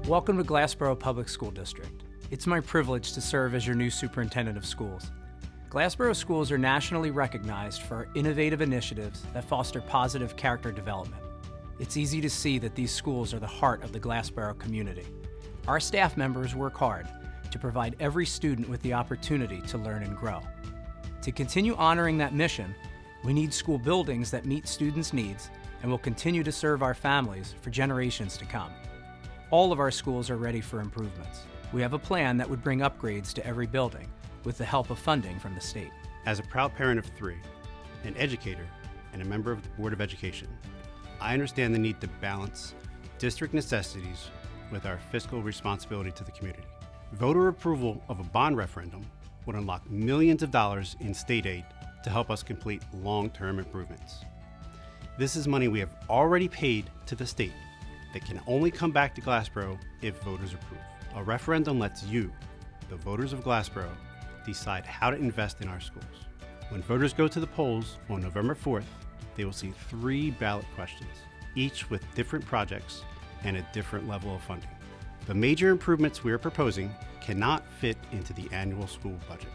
Welcome to Glassboro Public School District. It's my privilege to serve as your new superintendent of schools. Glassboro schools are nationally recognized for innovative initiatives that foster positive character development. It's easy to see that these schools are the heart of the Glassboro community. Our staff members work hard to provide every student with the opportunity to learn and grow. To continue honoring that mission, we need school buildings that meet students' needs and will continue to serve our families for generations to come. All of our schools are ready for improvements. We have a plan that would bring upgrades to every building with the help of funding from the state. As a proud parent of 3, an educator, and a member of the Board of Education, I understand the need to balance district necessities with our fiscal responsibility to the community. Voter approval of a bond referendum would unlock millions of dollars in state aid to help us complete long-term improvements. This is money we have already paid to the state that can only come back to Glassboro if voters approve. A referendum lets you, the voters of Glassboro, decide how to invest in our schools. When voters go to the polls on November 4th, they will see 3 ballot questions, each with different projects and a different level of funding. The major improvements we are proposing cannot fit into the annual school budget.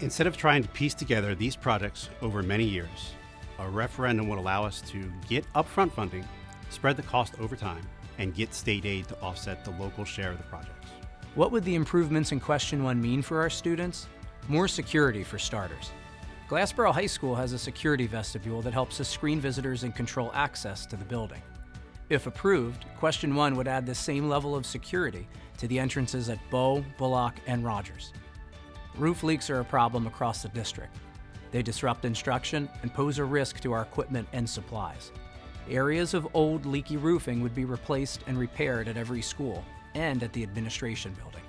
Instead of trying to piece together these projects over many years, a referendum would allow us to get upfront funding, spread the cost over time, and get state aid to offset the local share of the projects. What would the improvements in Question 1 mean for our students? More security for starters. Glassboro High School has a security vestibule that helps us screen visitors and control access to the building. If approved, Question 1 would add the same level of security to the entrances at Bow, Bullock, and Rogers. Roof leaks are a problem across the district. They disrupt instruction and pose a risk to our equipment and supplies. Areas of old leaky roofing would be replaced and repaired at every school and at the administration building.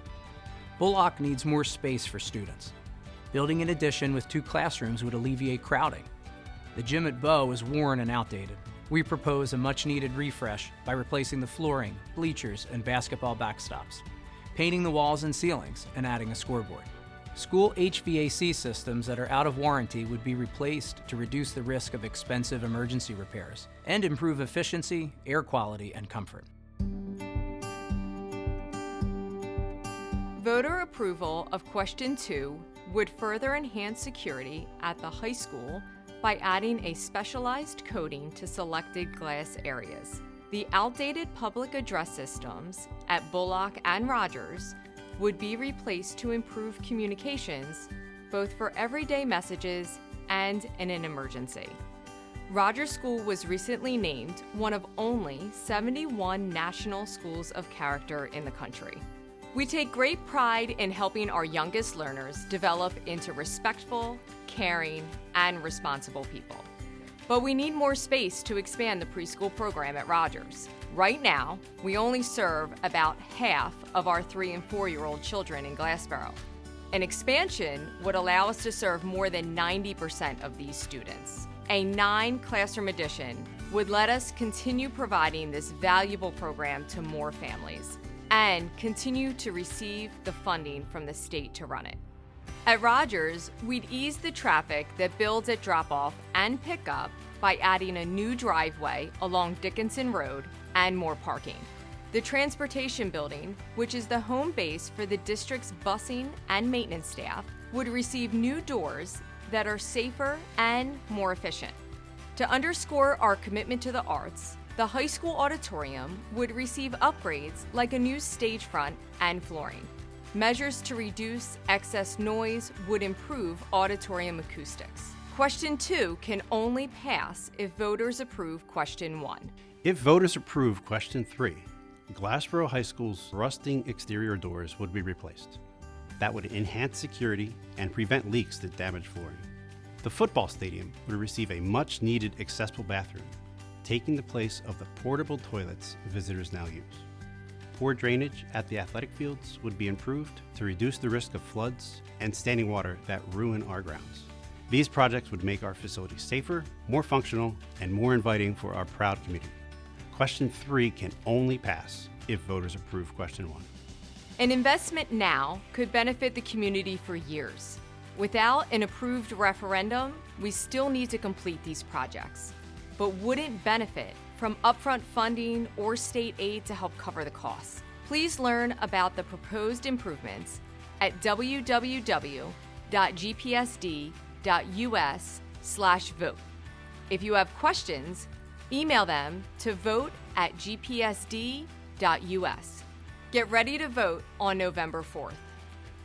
Bullock needs more space for students. Building an addition with 2 classrooms would alleviate crowding. The gym at Bow is worn and outdated. We propose a much-needed refresh by replacing the flooring, bleachers, and basketball backstops, painting the walls and ceilings, and adding a scoreboard. School HVAC systems that are out of warranty would be replaced to reduce the risk of expensive emergency repairs and improve efficiency, air quality, and comfort. Voter approval of Question 2 would further enhance security at the high school by adding a specialized coating to selected glass areas. The outdated public address systems at Bullock and Rogers would be replaced to improve communications, both for everyday messages and in an emergency. Rogers School was recently named one of only 71 national schools of character in the country. We take great pride in helping our youngest learners develop into respectful, caring, and responsible people. But we need more space to expand the preschool program at Rogers. Right now, we only serve about half of our 3- and 4-year-old children in Glassboro. An expansion would allow us to serve more than 90% of these students. A 9-classroom addition would let us continue providing this valuable program to more families and continue to receive the funding from the state to run it. At Rogers, we'd ease the traffic that builds at drop-off and pickup by adding a new driveway along Dickinson Road and more parking. The transportation building, which is the home base for the district's busing and maintenance staff, would receive new doors that are safer and more efficient. To underscore our commitment to the arts, the high school auditorium would receive upgrades like a new stage front and flooring. Measures to reduce excess noise would improve auditorium acoustics. Question 2 can only pass if voters approve Question 1. If voters approve Question 3, Glassboro High School's rusting exterior doors would be replaced. That would enhance security and prevent leaks that damage flooring. The football stadium would receive a much-needed accessible bathroom, taking the place of the portable toilets visitors now use. Poor drainage at the athletic fields would be improved to reduce the risk of floods and standing water that ruin our grounds. These projects would make our facilities safer, more functional, and more inviting for our proud community. Question 3 can only pass if voters approve Question 1. An investment now could benefit the community for years. Without an approved referendum, we still need to complete these projects, but wouldn't benefit from upfront funding or state aid to help cover the costs. Please learn about the proposed improvements at www.gpsd.us/vote. If you have questions, email them to vote@gpsd.us. Get ready to vote on November 4th.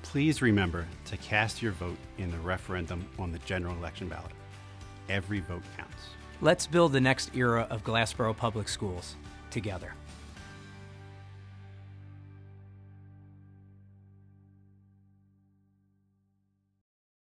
Please remember to cast your vote in the referendum on the general election ballot. Every vote counts. Let's build the next era of Glassboro Public Schools together.